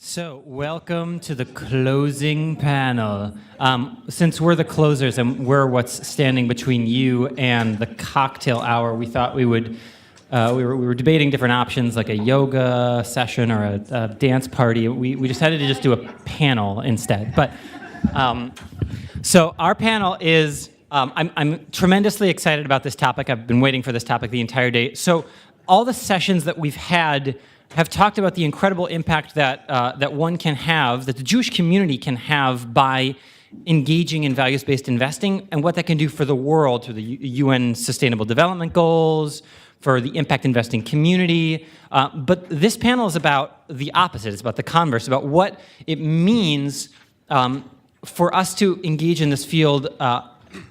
So, welcome to the closing panel. Since we're the closers and we're what's standing between you and the cocktail hour, we thought we would. We were debating different options like a yoga session or a dance party. We decided to just do a panel instead. But so our panel is. I'm tremendously excited about this topic. I've been waiting for this topic the entire day. So all the sessions that we've had have talked about the incredible impact that one can have, that the Jewish community can have by engaging in values-based investing and what that can do for the world through the UN Sustainable Development Goals, for the impact investing community. But this panel is about the opposite. It's about the converse, about what it means for us to engage in this field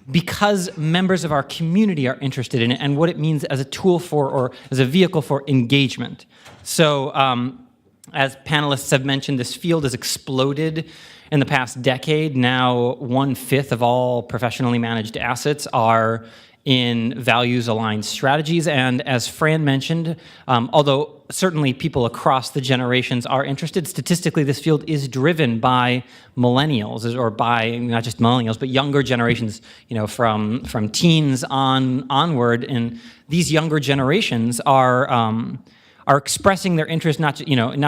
because members of our community are interested in it and what it means as a tool for or as a vehicle for engagement. So as panelists have mentioned, this field has exploded in the past decade. Now 1/5 of all professionally managed assets are in values-aligned strategies. And as Fran mentioned, although certainly people across the generations are interested, statistically this field is driven by millennials, or by not just millennials, but younger generations, from teens onward. And these younger generations are expressing their interest not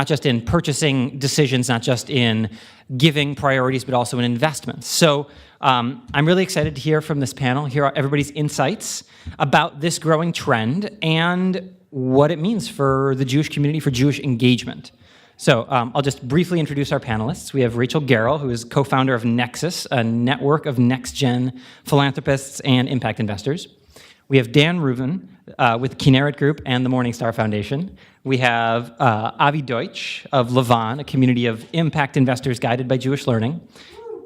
just in purchasing decisions, not just in giving priorities, but also in investments. So I'm really excited to hear from this panel, hear everybody's insights about this growing trend and what it means for the Jewish community, for Jewish engagement. So I'll just briefly introduce our panelists. We have Rachel Garrell, who is co-founder of Nexus, a network of next-gen philanthropists and impact investors. We have Dan Reuven with Kinneret Group and the Morningstar Foundation. We have Avi Deutsch of Levon, a community of impact investors guided by Jewish learning.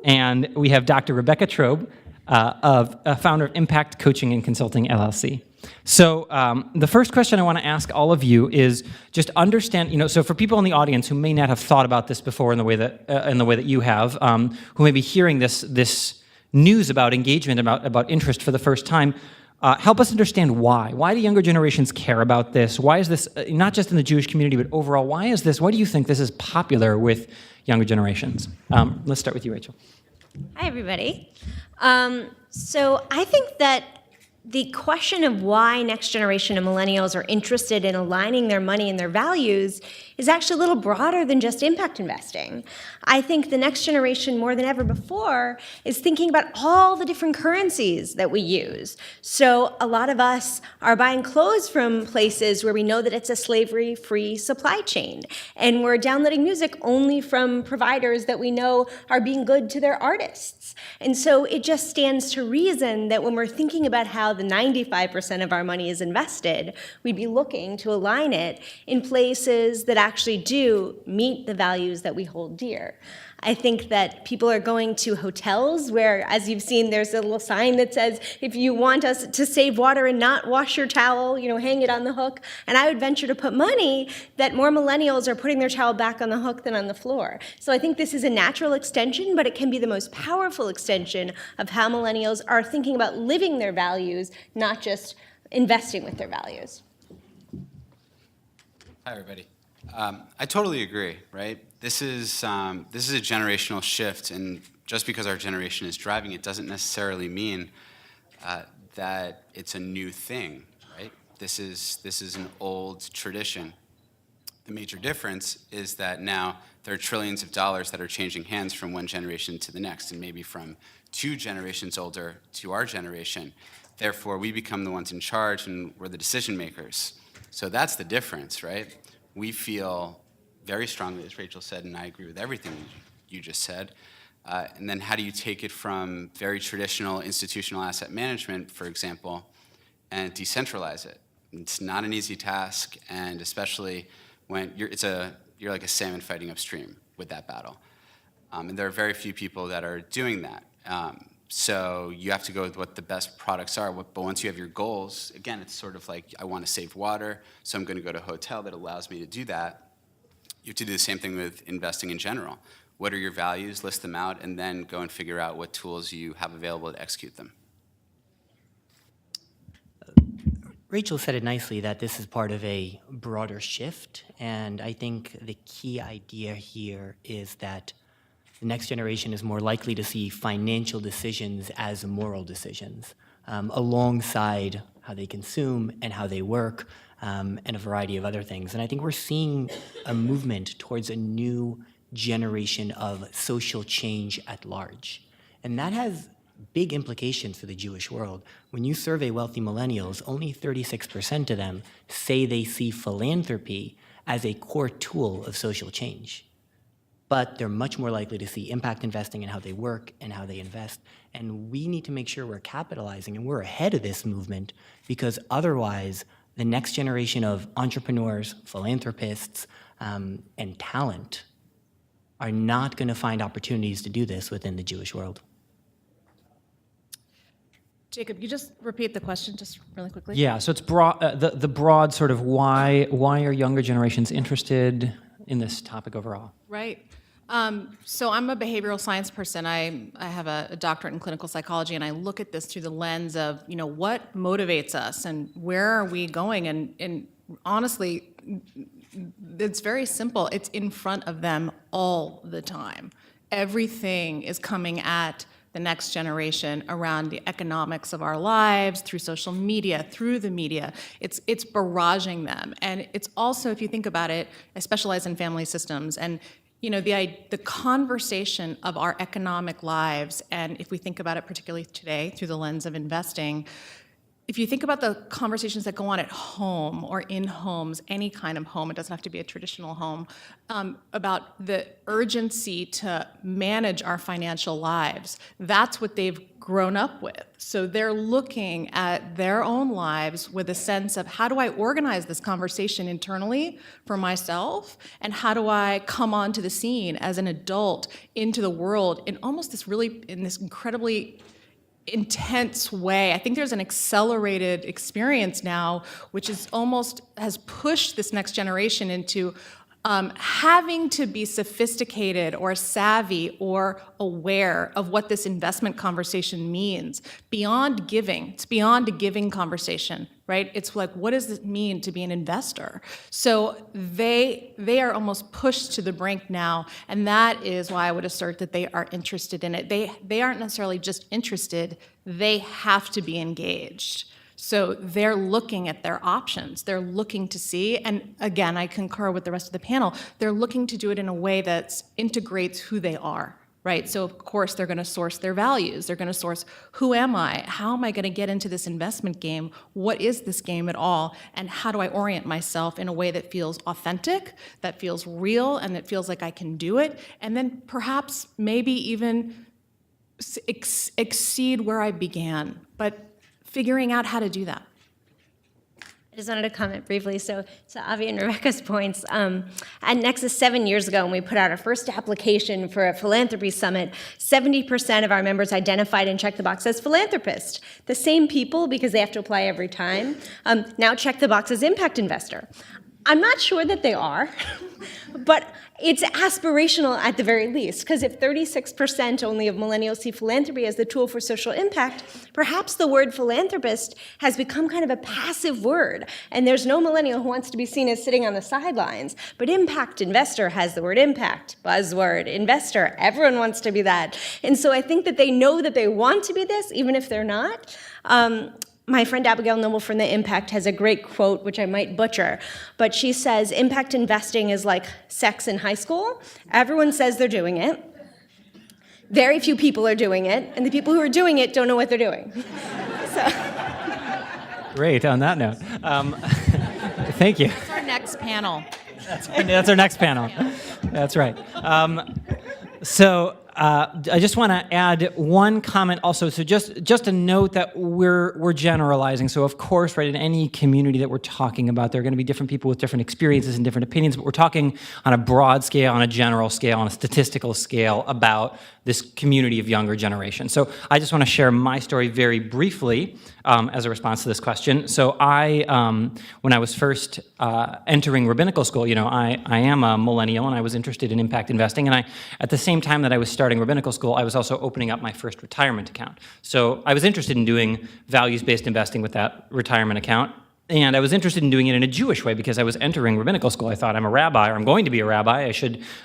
And we have Dr. Rebecca Trobe, founder of Impact Coaching and Consulting, LLC. So the first question I want to ask all of you is just understand, so for people in the audience who may not have thought about this before in the way that you have, who may be hearing this news about engagement, about interest for the first time, help us understand why. Why do younger generations care about this? Why is this, not just in the Jewish community, but overall, why do you think this is popular with younger generations? Let's start with you, Rachel. Hi, everybody. So I think that the question of why next generation of millennials are interested in aligning their money and their values is actually a little broader than just impact investing. I think the next generation, more than ever before, is thinking about all the different currencies that we use. So a lot of us are buying clothes from places where we know that it's a slavery-free supply chain. And we're downloading music only from providers that we know are being good to their artists. And so it just stands to reason that when we're thinking about how the 95% of our money is invested, we'd be looking to align it in places that actually do meet the values that we hold dear. I think that people are going to hotels where, as you've seen, there's a little sign that says, if you want us to save water and not wash your towel, hang it on the hook. And I would venture to put money that more millennials are putting their towel back on the hook than on the floor. So I think this is a natural extension, but it can be the most powerful extension of how millennials are thinking about living their values, not just investing with their values. Hi, everybody. I totally agree, right? This is a generational shift, and just because our generation is driving it doesn't necessarily mean that it's a new thing, right? This is an old tradition. The major difference is that now there are trillions of dollars that are changing hands from one generation to the next, and maybe from 2 generations older to our generation. Therefore, we become the ones in charge, and we're the decision makers. So that's the difference, right? We feel very strongly, as Rachel said, and I agree with everything you just said. And then how do you take it from very traditional institutional asset management, for example, and decentralize it? It's not an easy task, and especially when you're like a salmon fighting upstream with that battle. And there are very few people that are doing that. So you have to go with what the best products are. But once you have your goals, again, it's sort of like, I want to save water, so I'm going to go to a hotel that allows me to do that. You have to do the same thing with investing in general. What are your values? List them out, and then go and figure out what tools you have available to execute them. Rachel said it nicely that this is part of a broader shift, and I think the key idea here is that the next generation is more likely to see financial decisions as moral decisions, alongside how they consume and how they work, and a variety of other things. And I think we're seeing a movement towards a new generation of social change at large. And that has big implications for the Jewish world. When you survey wealthy millennials, only 36% of them say they see philanthropy as a core tool of social change. But they're much more likely to see impact investing in how they work and how they invest. And we need to make sure we're capitalizing and we're ahead of this movement, because otherwise the next generation of entrepreneurs, philanthropists, and talent are not going to find opportunities to do this within the Jewish world. Jacob, you just repeat the question just really quickly? Yeah, so it's broad, the broad sort of why are younger generations interested in this topic overall? Right. So I'm a behavioral science person. I have a doctorate in clinical psychology, and I look at this through the lens of, what motivates us and where are we going? And honestly, it's very simple. It's in front of them all the time. Everything is coming at the next generation around the economics of our lives, through social media, through the media. It's barraging them. And it's also, if you think about it, I specialize in family systems, and the conversation of our economic lives, and if we think about it particularly today through the lens of investing, if you think about the conversations that go on at home or in homes, any kind of home, it doesn't have to be a traditional home, about the urgency to manage our financial lives, that's what they've grown up with. So they're looking at their own lives with a sense of, how do I organize this conversation internally for myself, and how do I come onto the scene as an adult into the world in this incredibly intense way. I think there's an accelerated experience now, which is has pushed this next generation into having to be sophisticated or savvy or aware of what this investment conversation means beyond giving. It's beyond a giving conversation, right? It's like, what does it mean to be an investor? So they are almost pushed to the brink now, and that is why I would assert that they are interested in it. They aren't necessarily just interested, they have to be engaged. So they're looking at their options. They're looking to see, and again, I concur with the rest of the panel, they're looking to do it in a way that integrates who they are, right? So of course, they're gonna source their values. They're gonna source, who am I? How am I gonna get into this investment game? What is this game at all? And how do I orient myself in a way that feels authentic, that feels real, and that feels like I can do it? And then perhaps maybe even exceed where I began. But figuring out how to do that. I just wanted to comment briefly. So Avi and Rebecca's points. At Nexus 7 years ago, when we put out our first application for a philanthropy summit, 70% of our members identified and checked the box as philanthropist. The same people, because they have to apply every time, now check the box as impact investor. I'm not sure that they are, but it's aspirational at the very least, because if 36% only of millennials see philanthropy as the tool for social impact, perhaps the word philanthropist has become kind of a passive word, and there's no millennial who wants to be seen as sitting on the sidelines. But impact investor has the word impact, buzzword, investor, everyone wants to be that. And so I think that they know that they want to be this, even if they're not. My friend Abigail Noble from The Impact has a great quote, which I might butcher, but she says, impact investing is like sex in high school. Everyone says they're doing it. Very few people are doing it, and the people who are doing it don't know what they're doing. Great, on that note. Thank you. That's our next panel. That's our next panel. That's right. So I just want to add one comment also. So just a note that we're generalizing. So of course, right, in any community that we're talking about, there are going to be different people with different experiences and different opinions, but we're talking on a broad scale, on a general scale, on a statistical scale about this community of younger generations. So I just want to share my story very briefly as a response to this question. So when I was first entering rabbinical school, I am a millennial and I was interested in impact investing. And at the same time that I was starting rabbinical school, I was also opening up my first retirement account. So I was interested in doing values-based investing with that retirement account. And I was interested in doing it in a Jewish way because I was entering rabbinical school. I thought, I'm a rabbi, or I'm going to be a rabbi.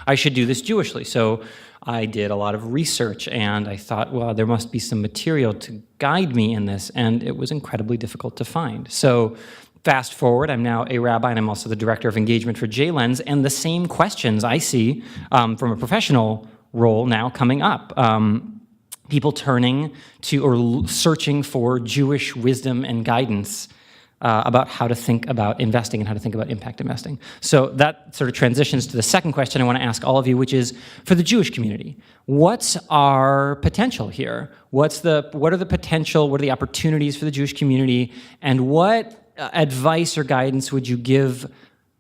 I should do this Jewishly. So I did a lot of research, and I thought, well, there must be some material to guide me in this, and it was incredibly difficult to find. So fast forward, I'm now a rabbi, and I'm also the director of engagement for JLens, and the same questions I see from a professional role now coming up. People turning to or searching for Jewish wisdom and guidance about how to think about investing and how to think about impact investing. So that sort of transitions to the second question I want to ask all of you, which is for the Jewish community. What's our potential here? What are the opportunities for the Jewish community, and what advice or guidance would you give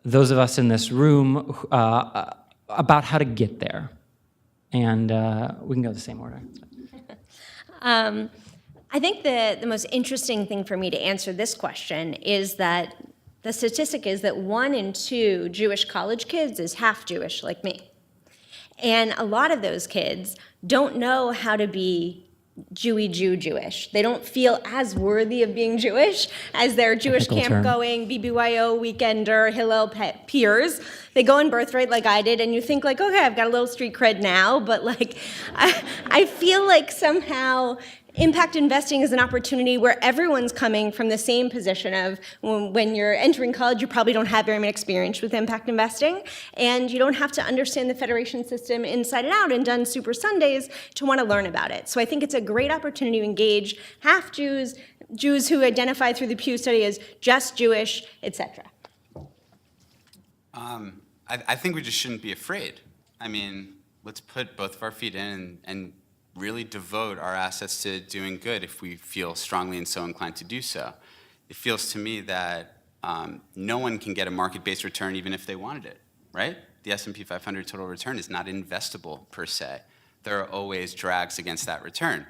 those of us in this room about how to get there? And we can go the same order. I think the most interesting thing for me to answer this question is that the statistic is that 1 in 2 Jewish college kids is half Jewish, like me. And a lot of those kids don't know how to be Jewish. They don't feel as worthy of being Jewish as their Jewish camp-going, BBYO weekender, Hillel peers. They go in birthright like I did, and you think like, okay, I've got a little street cred now, but like, I feel like somehow impact investing is an opportunity where everyone's coming from the same position of when you're entering college, you probably don't have very much experience with impact investing, and you don't have to understand the federation system inside and out and done Super Sundays to want to learn about it. So I think it's a great opportunity to engage half Jews, Jews who identify through the Pew study as just Jewish, etc. I think we just shouldn't be afraid. I mean, let's put both of our feet in and really devote our assets to doing good if we feel strongly and so inclined to do so. It feels to me that no one can get a market-based return even if they wanted it, right? The S&P 500 total return is not investable per se. There are always drags against that return.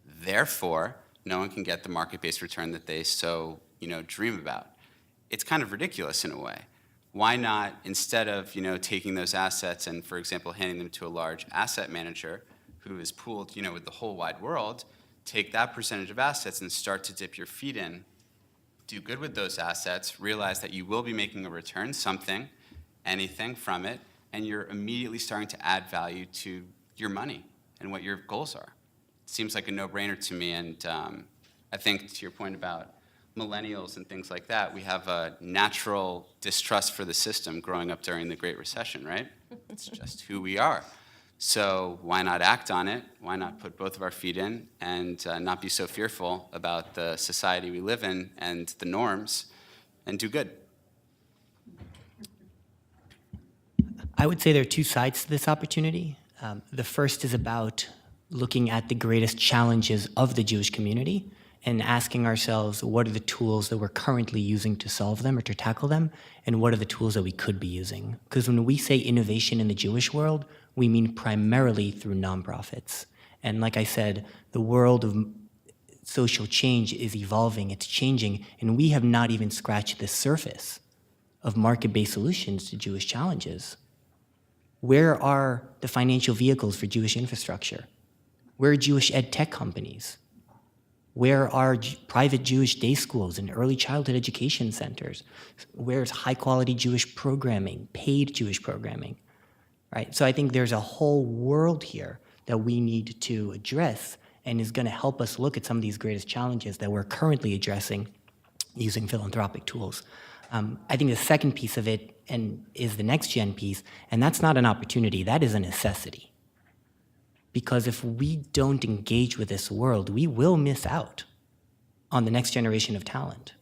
Therefore, no one can get the market-based return that they so dream about. It's kind of ridiculous in a way. Why not, instead of taking those assets and, for example, handing them to a large asset manager who is pooled, with the whole wide world, take that percentage of assets and start to dip your feet in, do good with those assets, realize that you will be making a return, something, anything from it, and you're immediately starting to add value to your money and what your goals are. It seems like a no-brainer to me, and I think to your point about millennials and things like that, we have a natural distrust for the system growing up during the Great Recession, right? It's just who we are. So why not act on it? Why not put both of our feet in and not be so fearful about the society we live in and the norms and do good? I would say there are two sides to this opportunity. The first is about looking at the greatest challenges of the Jewish community and asking ourselves, what are the tools that we're currently using to solve them or to tackle them, and what are the tools that we could be using? Because when we say innovation in the Jewish world, we mean primarily through nonprofits. And like I said, the world of social change is evolving, it's changing, and we have not even scratched the surface of market-based solutions to Jewish challenges. Where are the financial vehicles for Jewish infrastructure? Where are Jewish ed tech companies? Where are private Jewish day schools and early childhood education centers? Where's high-quality Jewish programming, paid Jewish programming? Right? So I think there's a whole world here that we need to address and is going to help us look at some of these greatest challenges that we're currently addressing using philanthropic tools. I think the second piece of it is the next-gen piece, and that's not an opportunity, that is a necessity. Because if we don't engage with this world, we will miss out on the next generation of talent.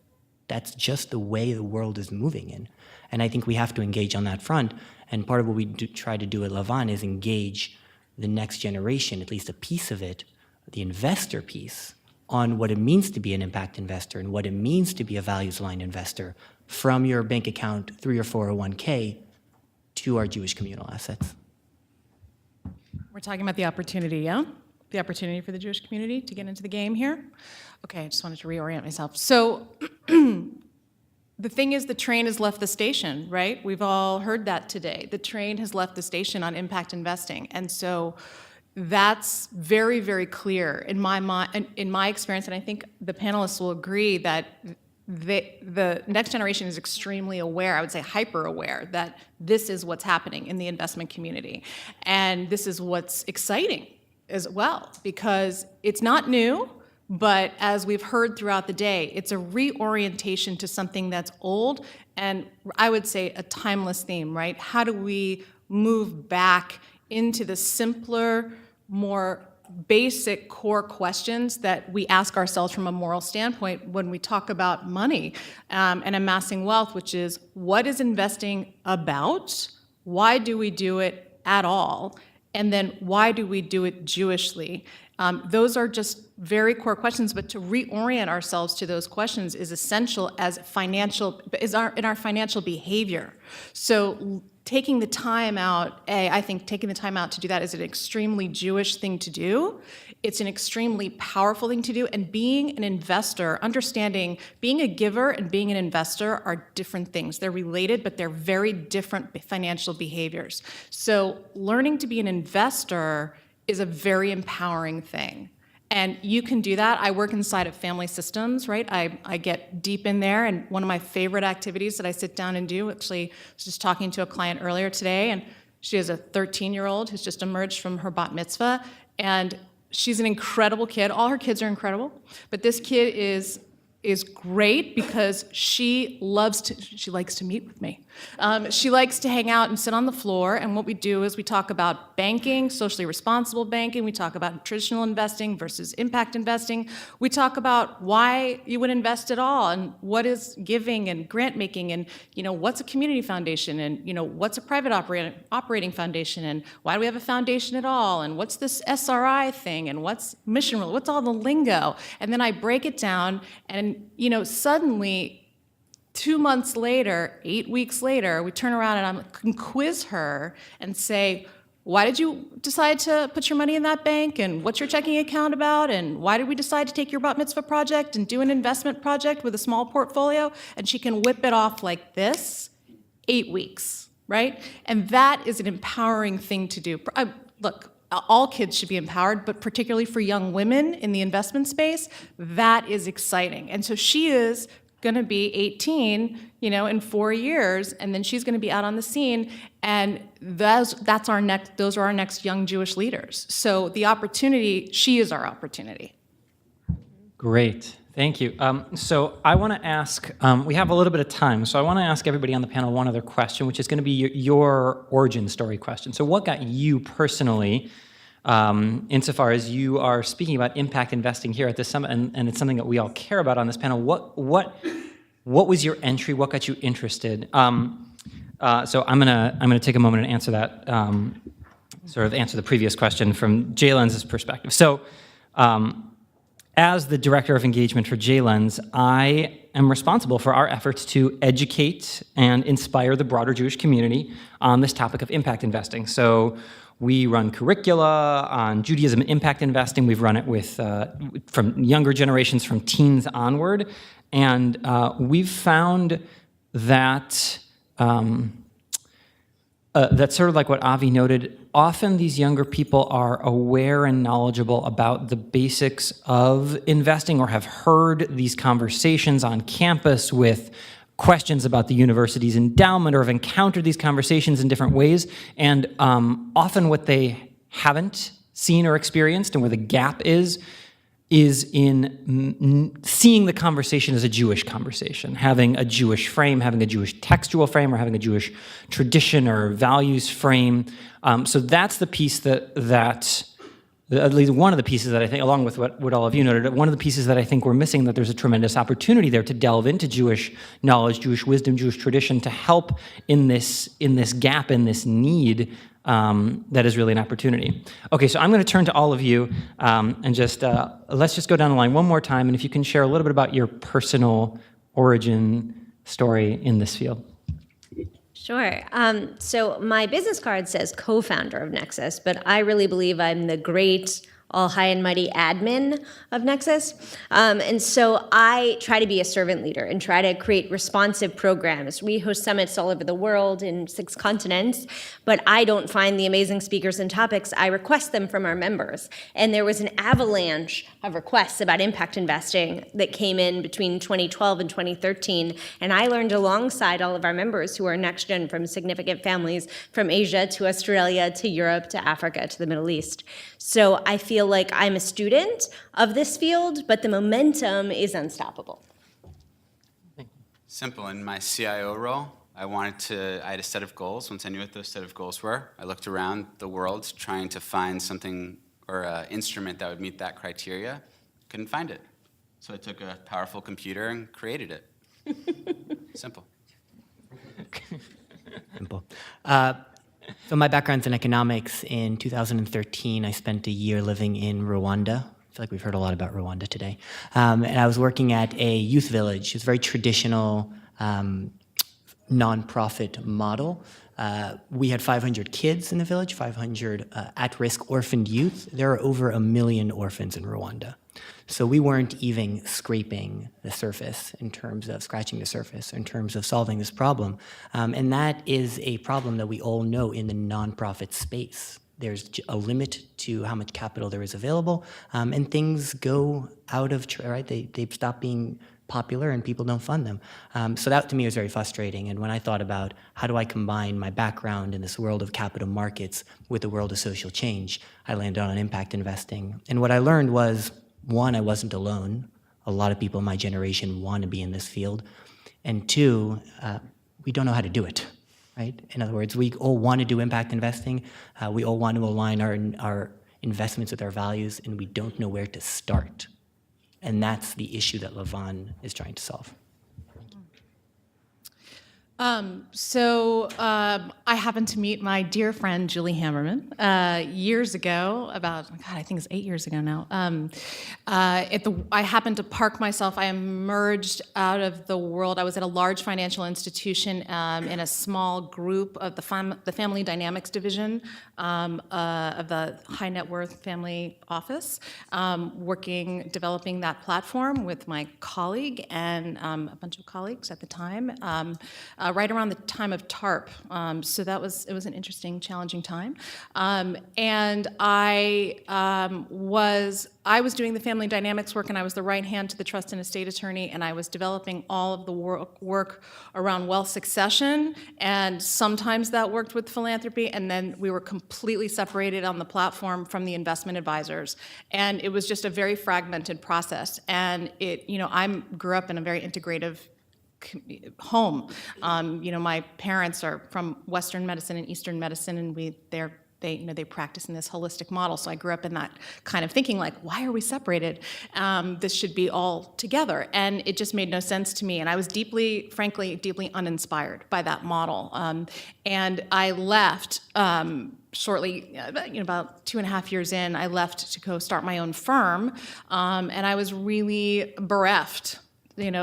That's just the way the world is moving in. And I think we have to engage on that front. And part of what we try to do at Lavan is engage the next generation, at least a piece of it, the investor piece, on what it means to be an impact investor and what it means to be a values-aligned investor from your bank account through your 401k to our Jewish communal assets. We're talking about the opportunity, yeah? The opportunity for the Jewish community to get into the game here? Okay, I just wanted to reorient myself. So the thing is, the train has left the station, right? We've all heard that today. The train has left the station on impact investing. And so that's very, very clear in my mind, in my experience, and I think the panelists will agree that the next generation is extremely aware, I would say hyper aware, that this is what's happening in the investment community. And this is what's exciting as well, because it's not new, but as we've heard throughout the day, it's a reorientation to something that's old and I would say a timeless theme, right? How do we move back into the simpler, more basic core questions that we ask ourselves from a moral standpoint when we talk about money and amassing wealth, which is, what is investing about? Why do we do it at all? And then why do we do it Jewishly? Those are just very core questions, but to reorient ourselves to those questions is essential as in our financial behavior. So taking the time out, I think taking the time out to do that is an extremely Jewish thing to do. It's an extremely powerful thing to do. And being an investor, understanding being a giver and being an investor are different things. They're related, but they're very different financial behaviors. So learning to be an investor is a very empowering thing. And you can do that. I work inside of family systems, right? I get deep in there, and one of my favorite activities that I sit down and do, actually, I was just talking to a client earlier today, and she has a 13-year-old who's just emerged from her bat mitzvah, and she's an incredible kid. All her kids are incredible, but this kid is great because she likes to meet with me. She likes to hang out and sit on the floor, and what we do is we talk about banking, socially responsible banking. We talk about traditional investing versus impact investing. We talk about why you would invest at all, and what is giving and grant making, and what's a community foundation, and what's a private operating foundation, and why do we have a foundation at all, and what's this SRI thing, and what's mission, what's all the lingo, and then I break it down, and suddenly 2 months later, 8 weeks later, we turn around and I can quiz her and say, why did you decide to put your money in that bank? And what's your checking account about? And why did we decide to take your bat mitzvah project and do an investment project with a small portfolio? And she can whip it off like this, 8 weeks, right? And that is an empowering thing to do. Look, all kids should be empowered, but particularly for young women in the investment space, that is exciting. And so she is going to be 18, in 4 years, and then she's going to be out on the scene, and those are our next young Jewish leaders. So the opportunity, she is our opportunity. Great. Thank you. So I want to ask, we have a little bit of time, so I want to ask everybody on the panel one other question, which is going to be your origin story question. So what got you personally, insofar as you are speaking about impact investing here at this summit, and it's something that we all care about on this panel, what was your entry? What got you interested? So I'm gonna take a moment and answer that, sort of answer the previous question from JLens's perspective. So as the director of engagement for JLens, I am responsible for our efforts to educate and inspire the broader Jewish community on this topic of impact investing. So we run curricula on Judaism and impact investing. We've run it with from younger generations, from teens onward, and we've found that that's sort of like what Avi noted. Often these younger people are aware and knowledgeable about the basics of investing, or have heard these conversations on campus with questions about the university's endowment, or have encountered these conversations in different ways. And often what they haven't seen or experienced, and where the gap is in seeing the conversation as a Jewish conversation, having a Jewish frame, having a Jewish textual frame, or having a Jewish tradition or values frame. So that's the piece that at least one of the pieces that I think, along with what all of you noted, one of the pieces that I think we're missing, that there's a tremendous opportunity there to delve into Jewish knowledge, Jewish wisdom, Jewish tradition, to help in this gap, in this need. That is really an opportunity. Okay, so I'm going to turn to all of you and just let's just go down the line one more time, and if you can share a little bit about your personal origin story in this field. Sure. So my business card says co-founder of Nexus, but I really believe I'm the great all high and mighty admin of Nexus. And so I try to be a servant leader and try to create responsive programs. We host summits all over the world in 6 continents, but I don't find the amazing speakers and topics. I request them from our members. And there was an avalanche of requests about impact investing that came in between 2012 and 2013. And I learned alongside all of our members who are next gen from significant families from Asia to Australia to Europe to Africa to the Middle East. So I feel like I'm a student of this field, but the momentum is unstoppable. Simple. In my CIO role, I had a set of goals. Once I knew what those set of goals were, I looked around the world trying to find something or an instrument that would meet that criteria. Couldn't find it. So I took a powerful computer and created it. Simple. Simple. So my background's in economics. In 2013, I spent a year living in Rwanda. I feel like we've heard a lot about Rwanda today. And I was working at a youth village. It's a very traditional nonprofit model. We had 500 kids in the village, 500 at-risk orphaned youth. There are over 1 million orphans in Rwanda. So we weren't even scraping the surface in terms of scratching the surface in terms of solving this problem. And that is a problem that we all know in the nonprofit space. There's a limit to how much capital there is available, and things go out of, right? They stop being popular and people don't fund them. So that to me was very frustrating. And when I thought about how do I combine my background in this world of capital markets with the world of social change, I landed on impact investing. And what I learned was, one, I wasn't alone. A lot of people in my generation want to be in this field. And two, we don't know how to do it, right? In other words, we all want to do impact investing. We all want to align our investments with our values, and we don't know where to start. And that's the issue that Levon is trying to solve. I happened to meet my dear friend Julie Hammerman years ago, about, God, I think it's 8 years ago now. I happened to park myself. I emerged out of the world. I was at a large financial institution in a small group of the Family Dynamics division of the high net worth family office, developing that platform with my colleague and a bunch of colleagues at the time. Right around the time of TARP. So it was an interesting, challenging time. And I was doing the family dynamics work, and I was the right hand to the trust and estate attorney, and I was developing all of the work around wealth succession, and sometimes that worked with philanthropy, and then we were completely separated on the platform from the investment advisors. And it was just a very fragmented process. And I grew up in a very integrative home. My parents are from Western medicine and Eastern medicine, and they practice in this holistic model. So I grew up in that kind of thinking, like, why are we separated? This should be all together. And it just made no sense to me. And I was frankly, deeply uninspired by that model. And I left shortly, about 2.5 years in, I left to go start my own firm. And I was really bereft,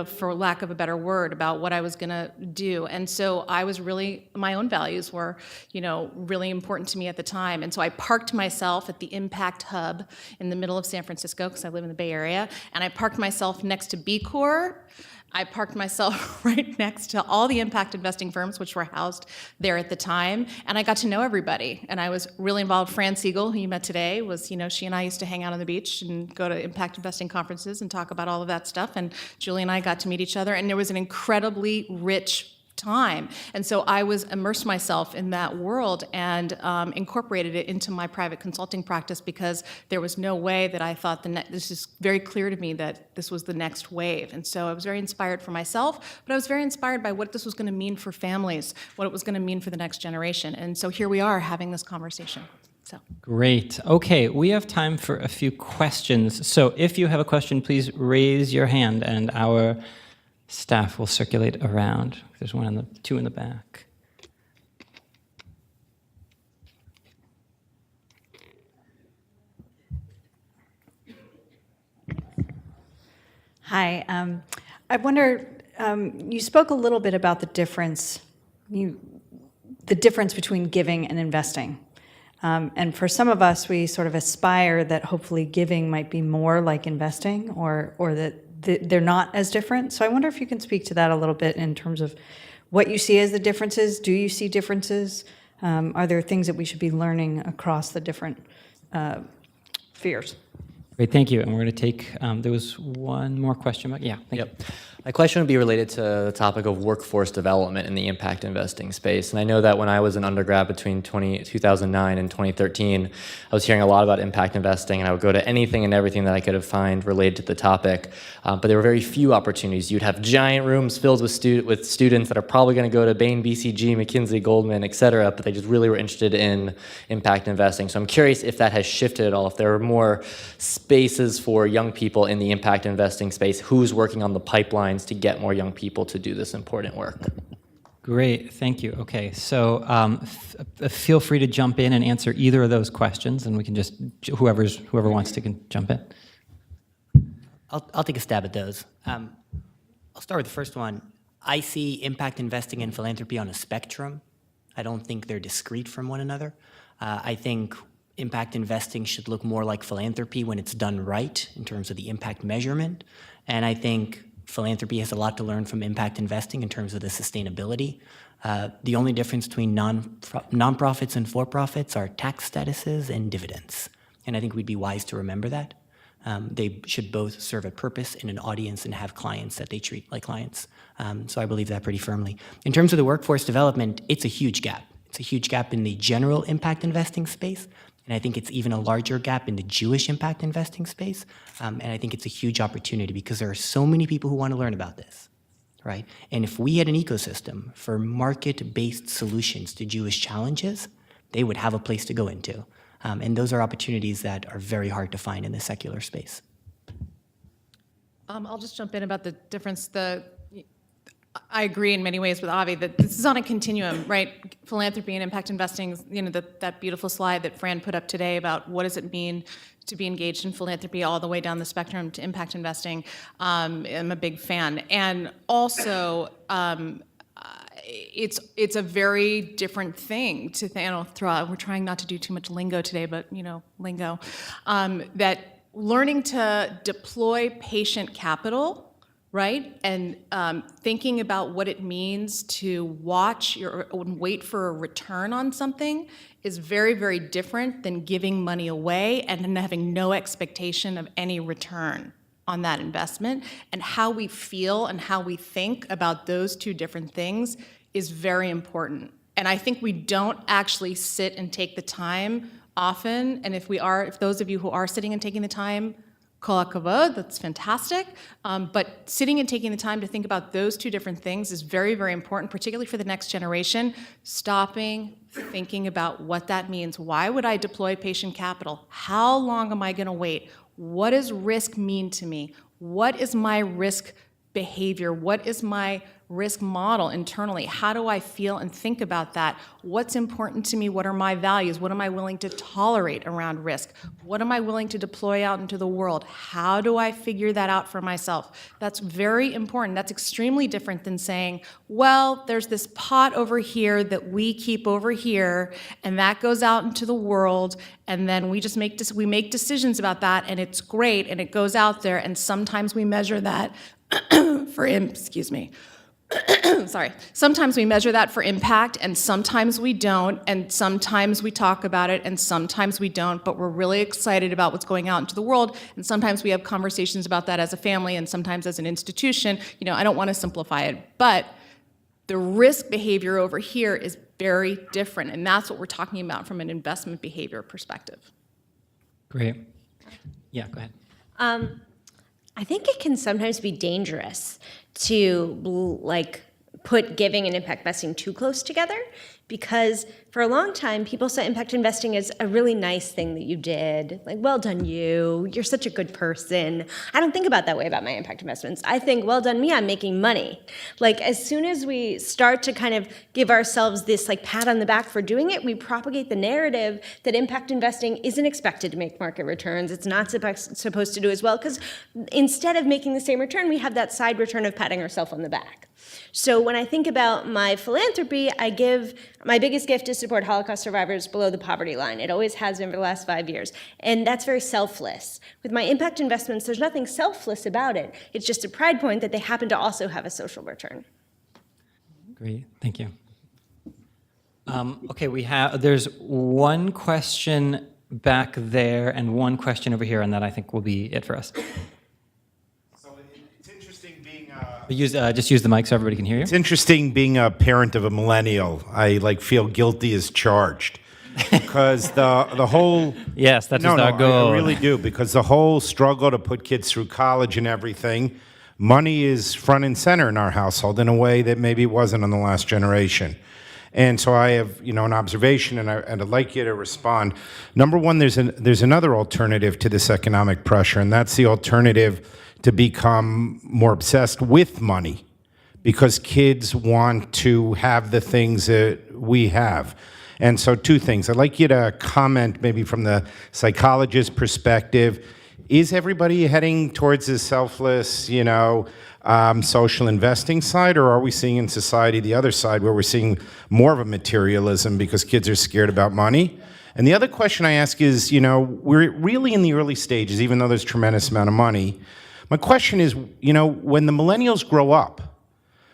for lack of a better word, about what I was going to do. And so my own values were, really important to me at the time. And so I parked myself at the Impact Hub in the middle of San Francisco, because I live in the Bay Area, and I parked myself next to B Corp. I parked myself right next to all the impact investing firms, which were housed there at the time, and I got to know everybody. And I was really involved. Fran Siegel, who you met today, was, she and I used to hang out on the beach and go to impact investing conferences and talk about all of that stuff. And Julie and I got to meet each other, and there was an incredibly rich time. And so I immersed myself in that world and incorporated it into my private consulting practice, because there was no way that I thought this is very clear to me that this was the next wave. And so I was very inspired for myself, but I was very inspired by what this was going to mean for families, what it was going to mean for the next generation. And so here we are having this conversation. So. Great. Okay, we have time for a few questions. So if you have a question, please raise your hand, and our staff will circulate around. There's two in the back. Hi. I wonder, you spoke a little bit about the difference between giving and investing. And for some of us, we sort of aspire that hopefully giving might be more like investing, or that they're not as different. So I wonder if you can speak to that a little bit in terms of what you see as the differences. Do you see differences? Are there things that we should be learning across the different spheres? Great, thank you. And we're going to take, there was one more question. Yeah, thank you. My question would be related to the topic of workforce development in the impact investing space. And I know that when I was an undergrad between 2009 and 2013, I was hearing a lot about impact investing, and I would go to anything and everything that I could find related to the topic. But there were very few opportunities. You'd have giant rooms filled with students that are probably going to go to Bain, BCG, McKinsey, Goldman, et cetera, but they just really were interested in impact investing. So I'm curious if that has shifted at all, if there are more spaces for young people in the impact investing space, who's working on the pipeline to get more young people to do this important work. Great, thank you. Okay, so feel free to jump in and answer either of those questions, and we can just, whoever wants to can jump in. I'll take a stab at those. I'll start with the first one. I see impact investing and philanthropy on a spectrum. I don't think they're discrete from one another. I think impact investing should look more like philanthropy when it's done right in terms of the impact measurement. And I think philanthropy has a lot to learn from impact investing in terms of the sustainability. The only difference between nonprofits and for-profits are tax statuses and dividends. And I think we'd be wise to remember that. They should both serve a purpose in an audience and have clients that they treat like clients. So I believe that pretty firmly. In terms of the workforce development, it's a huge gap. It's a huge gap in the general impact investing space. And I think it's even a larger gap in the Jewish impact investing space. And I think it's a huge opportunity because there are so many people who want to learn about this, right? And if we had an ecosystem for market-based solutions to Jewish challenges, they would have a place to go into. And those are opportunities that are very hard to find in the secular space. I'll just jump in about the difference. I agree in many ways with Avi that this is on a continuum, right? Philanthropy and impact investing, that beautiful slide that Fran put up today about what does it mean to be engaged in philanthropy all the way down the spectrum to impact investing. I'm a big fan. And also, it's a very different thing to we're trying not to do too much lingo today, but lingo, that learning to deploy patient capital, right? And thinking about what it means to watch and wait for a return on something is very, very different than giving money away and then having no expectation of any return on that investment. And how we feel and how we think about those two different things is very important. And I think we don't actually sit and take the time often. And if those of you who are sitting and taking the time, kol hakavod, that's fantastic. But sitting and taking the time to think about those two different things is very, very important, particularly for the next generation. Stopping, thinking about what that means. Why would I deploy patient capital? How long am I going to wait? What does risk mean to me? What is my risk behavior? What is my risk model internally? How do I feel and think about that? What's important to me? What are my values? What am I willing to tolerate around risk? What am I willing to deploy out into the world? How do I figure that out for myself? That's very important. That's extremely different than saying, well, there's this pot over here that we keep over here, and that goes out into the world, and then we just make decisions about that, and it's great, and it goes out there, and sometimes we measure that sometimes we measure that for impact, and sometimes we don't, and sometimes we talk about it, and sometimes we don't, but we're really excited about what's going out into the world, and sometimes we have conversations about that as a family, and sometimes as an institution. I don't want to simplify it, but the risk behavior over here is very different, and that's what we're talking about from an investment behavior perspective. Great. Yeah, go ahead. I think it can sometimes be dangerous to put giving and impact investing too close together, because for a long time, people saw impact investing as a really nice thing that you did. Like, well done you, you're such a good person. I don't think about that way about my impact investments. I think, well done me, I'm making money. As soon as we start to kind of give ourselves this pat on the back for doing it, we propagate the narrative that impact investing isn't expected to make market returns. It's not supposed to do as well, because instead of making the same return, we have that side return of patting ourselves on the back. So when I think about my philanthropy, my biggest gift is support Holocaust survivors below the poverty line. It always has been for the last 5 years. And that's very selfless. With my impact investments, there's nothing selfless about it. It's just a pride point that they happen to also have a social return. Great, thank you. Okay, there's one question back there and one question over here, and that I think will be it for us. So it's interesting being Just use the mic so everybody can hear you. it's interesting being a parent of a millennial. I feel guilty as charged because the whole Yes, that's just our I goal. really do, because the whole struggle to put kids through college and everything, money is front and center in our household in a way that maybe it wasn't in the last generation. And so I have, an observation, and I'd like you to respond. Number one, there's another alternative to this economic pressure, and that's the alternative to become more obsessed with money, because kids want to have the things that we have. And so two things. I'd like you to comment maybe from the psychologist's perspective. Is everybody heading towards this selfless, social investing side, or are we seeing in society the other side where we're seeing more of a materialism because kids are scared about money? And the other question I ask is, we're really in the early stages, even though there's a tremendous amount of money. My question is, when the millennials grow up,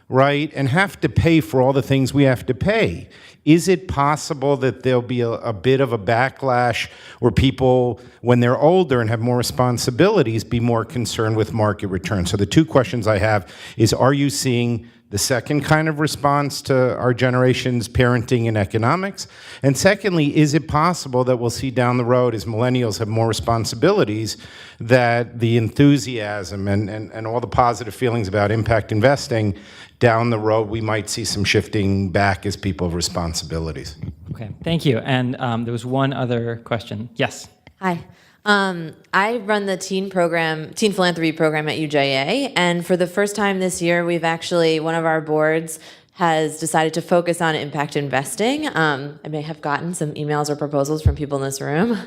right, and have to pay for all the things we have to pay, is it possible that there'll be a bit of a backlash where people, when they're older and have more responsibilities, be more concerned with market returns? So the two questions I have is, are you seeing the second kind of response to our generation's parenting and economics? And secondly, is it possible that we'll see down the road, as millennials have more responsibilities, that the enthusiasm and all the positive feelings about impact investing down the road, we might see some shifting back as people have responsibilities? Okay, thank you. And there was one other question. Yes. Hi. I run the teen philanthropy program at UJA, and for the first time this year, one of our boards has decided to focus on impact investing. I may have gotten some emails or proposals from people in this room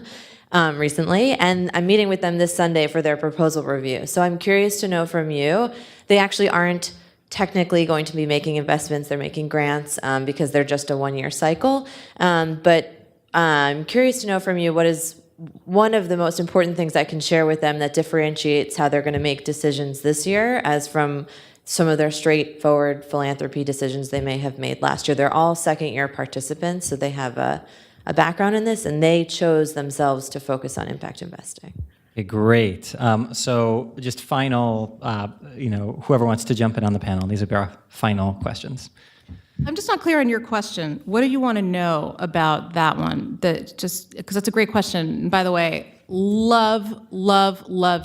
recently, and I'm meeting with them this Sunday for their proposal review. So I'm curious to know from you, they actually aren't technically going to be making investments, they're making grants because they're just a one-year cycle. But I'm curious to know from you, what is one of the most important things I can share with them that differentiates how they're going to make decisions this year as from some of their straightforward philanthropy decisions they may have made last year. They're all second-year participants, so they have a background in this, and they chose themselves to focus on impact investing. Okay, great. So just final, whoever wants to jump in on the panel, these would be our final questions. I'm just not clear on your question. What do you want to know about that one? Because that's a great question. And by the way, love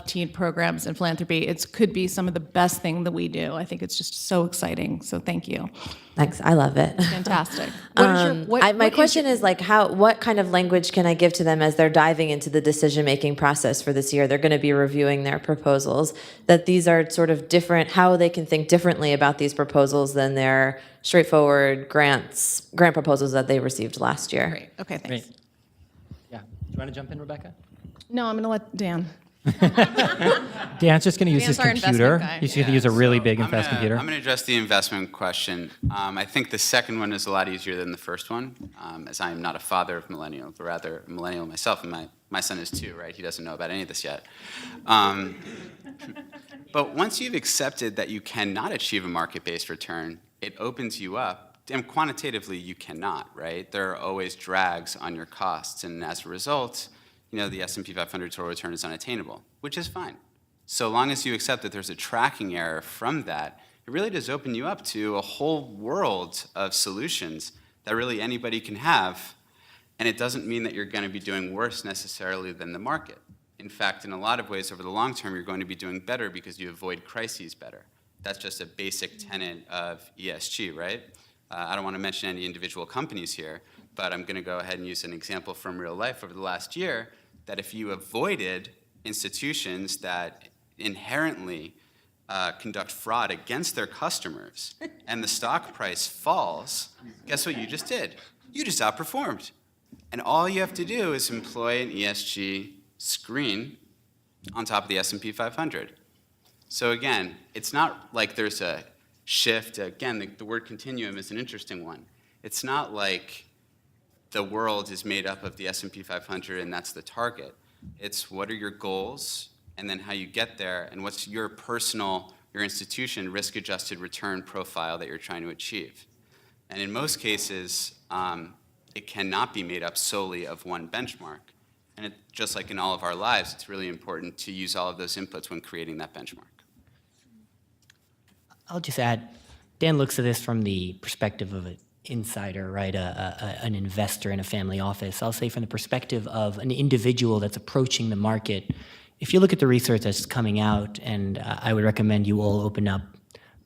teen programs and philanthropy. It could be some of the best thing that we do. I think it's just so exciting. So thank you. Thanks. I love it. Fantastic. My question is what kind of language can I give to them as they're diving into the decision-making process for this year? They're going to be reviewing their proposals, that these are sort of different, how they can think differently about these proposals than their straightforward grant proposals that they received last year. Great. Okay, thanks. Great. Yeah. Do you want to jump in, Rebecca? No, I'm going to let Dan. Dan's just going to use his Dan's our computer. investment guy. He's going to use a really big I'm investment gonna- computer. I'm going to address the investment question. I think the second one is a lot easier than the first one, as I am not a father of millennials, but rather a millennial myself, and my son is 2, right? He doesn't know about any of this yet. But once you've accepted that you cannot achieve a market-based return, it opens you up, and quantitatively you cannot, right? There are always drags on your costs, and as a result, the S&P 500 total return is unattainable, which is fine. So long as you accept that there's a tracking error from that, it really does open you up to a whole world of solutions that really anybody can have, and it doesn't mean that you're going to be doing worse necessarily than the market. In fact, in a lot of ways, over the long term, you're going to be doing better because you avoid crises better. That's just a basic tenet of ESG, right? I don't want to mention any individual companies here, but I'm going to go ahead and use an example from real life over the last year, that if you avoided institutions that inherently conduct fraud against their customers and the stock price falls, guess what you just did? You just outperformed. And all you have to do is employ an ESG screen on top of the S&P 500. So again, it's not like there's a shift, again, the word continuum is an interesting one. It's not like the world is made up of the S&P 500 and that's the target. It's what are your goals, and then how you get there, and what's your personal, your institution, risk-adjusted return profile that you're trying to achieve. And in most cases, it cannot be made up solely of one benchmark. And just like in all of our lives, it's really important to use all of those inputs when creating that benchmark. I'll just add, Dan looks at this from the perspective of an insider, right? An investor in a family office. I'll say from the perspective of an individual that's approaching the market. If you look at the research that's coming out, and I would recommend you all open up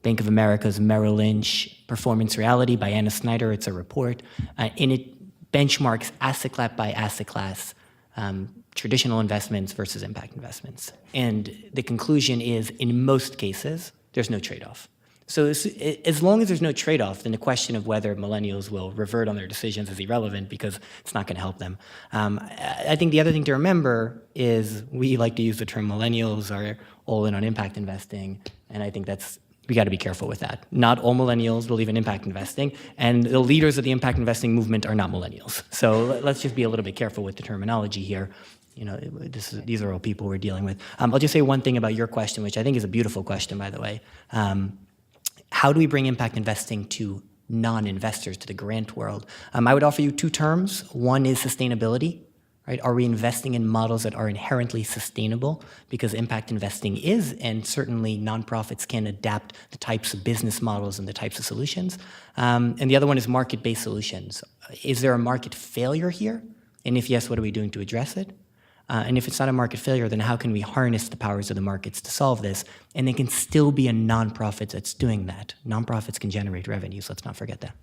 Bank of America's Merrill Lynch Performance Reality by Anna Snyder. It's a report. And it benchmarks asset class by asset class, traditional investments versus impact investments. And the conclusion is, in most cases, there's no trade-off. So as long as there's no trade-off, then the question of whether millennials will revert on their decisions is irrelevant because it's not going to help them. I think the other thing to remember is we like to use the term millennials are all in on impact investing, and I think we got to be careful with that. Not all millennials believe in impact investing, and the leaders of the impact investing movement are not millennials. So let's just be a little bit careful with the terminology here. You know, these are all people we're dealing with. I'll just say one thing about your question, which I think is a beautiful question, by the way. How do we bring impact investing to non-investors, to the grant world? I would offer you two terms. One is sustainability, right? Are we investing in models that are inherently sustainable? Because impact investing is, and certainly nonprofits can adapt the types of business models and the types of solutions. And the other one is market-based solutions. Is there a market failure here? And if yes, what are we doing to address it? And if it's not a market failure, then how can we harness the powers of the markets to solve this? And it can still be a nonprofit that's doing that. Nonprofits can generate revenues. Let's not forget that.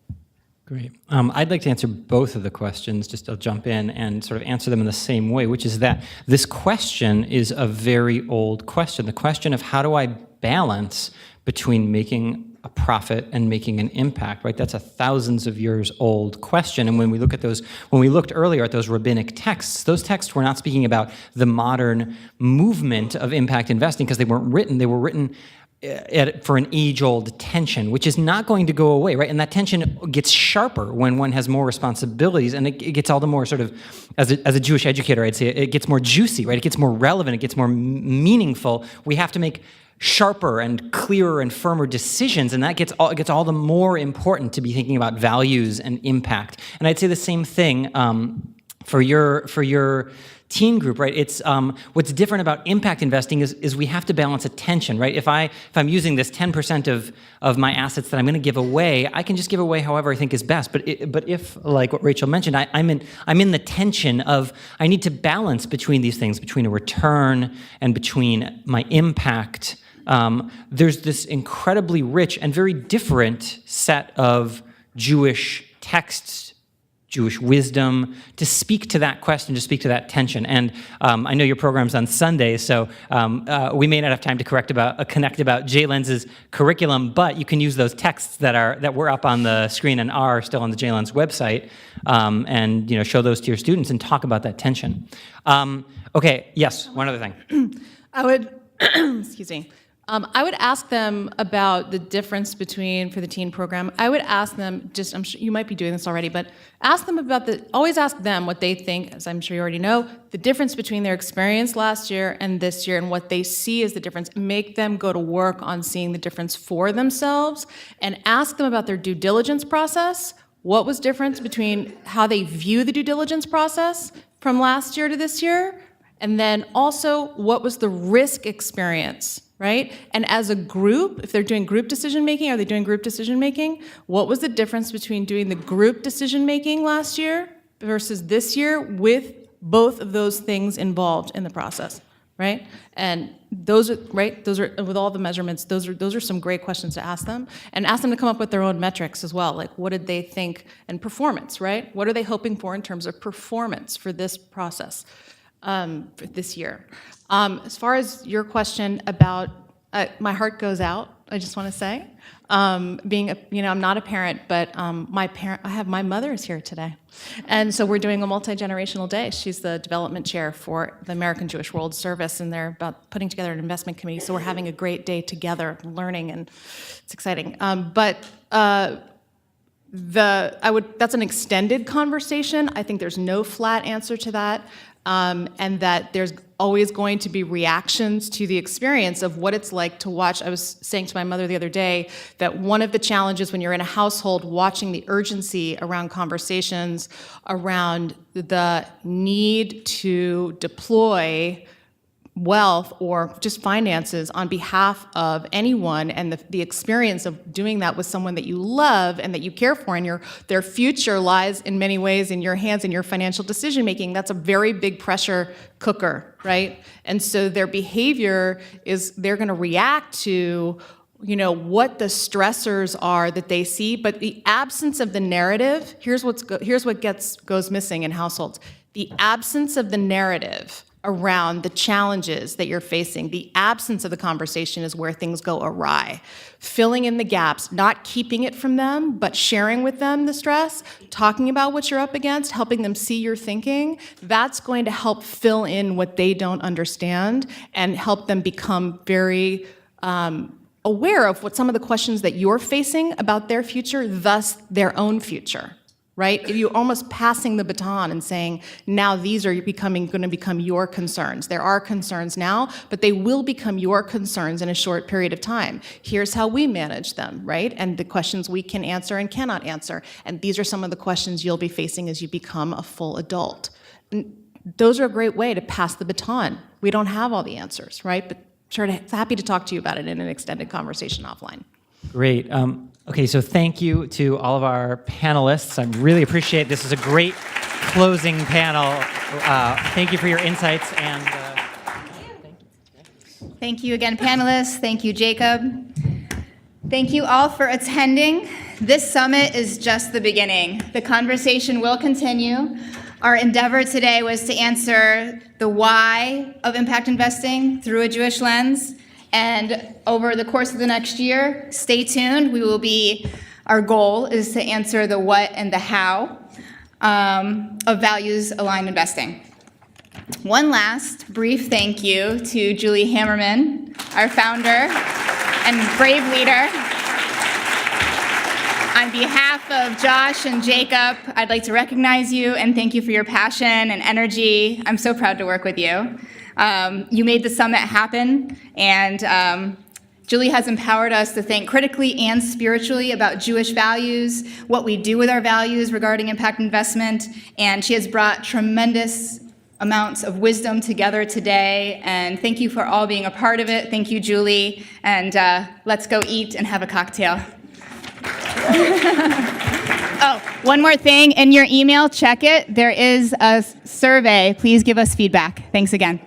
Great. I'd like to answer both of the questions. Just I'll jump in and sort of answer them in the same way, which is that this question is a very old question. The question of how do I balance between making a profit and making an impact, right? That's a thousands of years old question. And when we look at those, when we looked earlier at those rabbinic texts, those texts were not speaking about the modern movement of impact investing because they weren't written. They were written for an age-old tension, which is not going to go away, right? And that tension gets sharper when one has more responsibilities, and it gets all the more sort of, as a Jewish educator, I'd say it gets more juicy, right? It gets more relevant, it gets more meaningful. We have to make sharper and clearer and firmer decisions, and that gets all the more important to be thinking about values and impact. And I'd say the same thing for your teen group, right? It's what's different about impact investing is we have to balance attention, right? If I'm using this 10% of my assets that I'm going to give away, I can just give away however I think is best. But if, like what Rachel mentioned, I'm in the tension of I need to balance between these things, between a return and between my impact. There's this incredibly rich and very different set of Jewish texts, Jewish wisdom, to speak to that question, to speak to that tension. And I know your program's on Sunday, so we may not have time to connect about JLens's curriculum, but you can use those texts that were up on the screen and are still on the JLens website, and show those to your students and talk about that tension. Okay, yes, one other thing. I would, excuse me. I would ask them about the difference between, for the teen program, I would ask them, I'm sure you might be doing this already, but ask them always ask them what they think, as I'm sure you already know, the difference between their experience last year and this year and what they see as the difference. Make them go to work on seeing the difference for themselves and ask them about their due diligence process. What was different between how they view the due diligence process from last year to this year? And then also, what was the risk experience? Right? And as a group, if they're doing group decision-making, are they doing group decision-making? What was the difference between doing the group decision-making last year versus this year with both of those things involved in the process, right? And those are with all the measurements, those are some great questions to ask them, and ask them to come up with their own metrics as well. Like, what did they think, and performance, right? What are they hoping for in terms of performance for this process, for this year? As far as your question about, my heart goes out I just want to say. Being, I'm not a parent, but my mother is here today. And so we're doing a multi-generational day. She's the development chair for the American Jewish World Service, and they're about putting together an investment committee. So we're having a great day together, learning, and it's exciting. That's an extended conversation. I think there's no flat answer to that, and that there's always going to be reactions to the experience of what it's like to watch. I was saying to my mother the other day that one of the challenges when you're in a household watching the urgency around conversations around the need to deploy wealth or just finances on behalf of anyone, and the experience of doing that with someone that you love and that you care for, and their future lies in many ways in your hands in your financial decision making. That's a very big pressure cooker, right? And so their behavior is they're going to react to what the stressors are that they see, but the absence of the narrative. Here's what goes missing in households: the absence of the narrative around the challenges that you're facing. The absence of the conversation is where things go awry. Filling in the gaps, not keeping it from them, but sharing with them the stress, talking about what you're up against, helping them see your thinking, that's going to help fill in what they don't understand and help them become very aware of what some of the questions that you're facing about their future, thus their own future. Right? You're almost passing the baton and saying, now these are going to become your concerns. There are concerns now, but they will become your concerns in a short period of time. Here's how we manage them, right? And the questions we can answer and cannot answer. And these are some of the questions you'll be facing as you become a full adult. And those are a great way to pass the baton. We don't have all the answers, right? But happy to talk to you about it in an extended conversation offline. Great. Okay, so thank you to all of our panelists. I really appreciate it. This is a great closing panel. Thank you for your insights. And Thank you again, panelists. Thank you, Jacob. Thank you all for attending. This summit is just the beginning. The conversation will continue. Our endeavor today was to answer the why of impact investing through a Jewish lens. And over the course of the next year, stay tuned. Our goal is to answer the what and the how of values-aligned investing. One last brief thank you to Julie Hammerman, our founder and brave leader. On behalf of Josh and Jacob, I'd like to recognize you and thank you for your passion and energy. I'm so proud to work with you. You made the summit happen, and Julie has empowered us to think critically and spiritually about Jewish values, what we do with our values regarding impact investment, and she has brought tremendous amounts of wisdom together today, and thank you for all being a part of it. Thank you, Julie, and let's go eat and have a cocktail. Oh, one more thing. In your email, check it. There is a survey. Please give us feedback. Thanks again.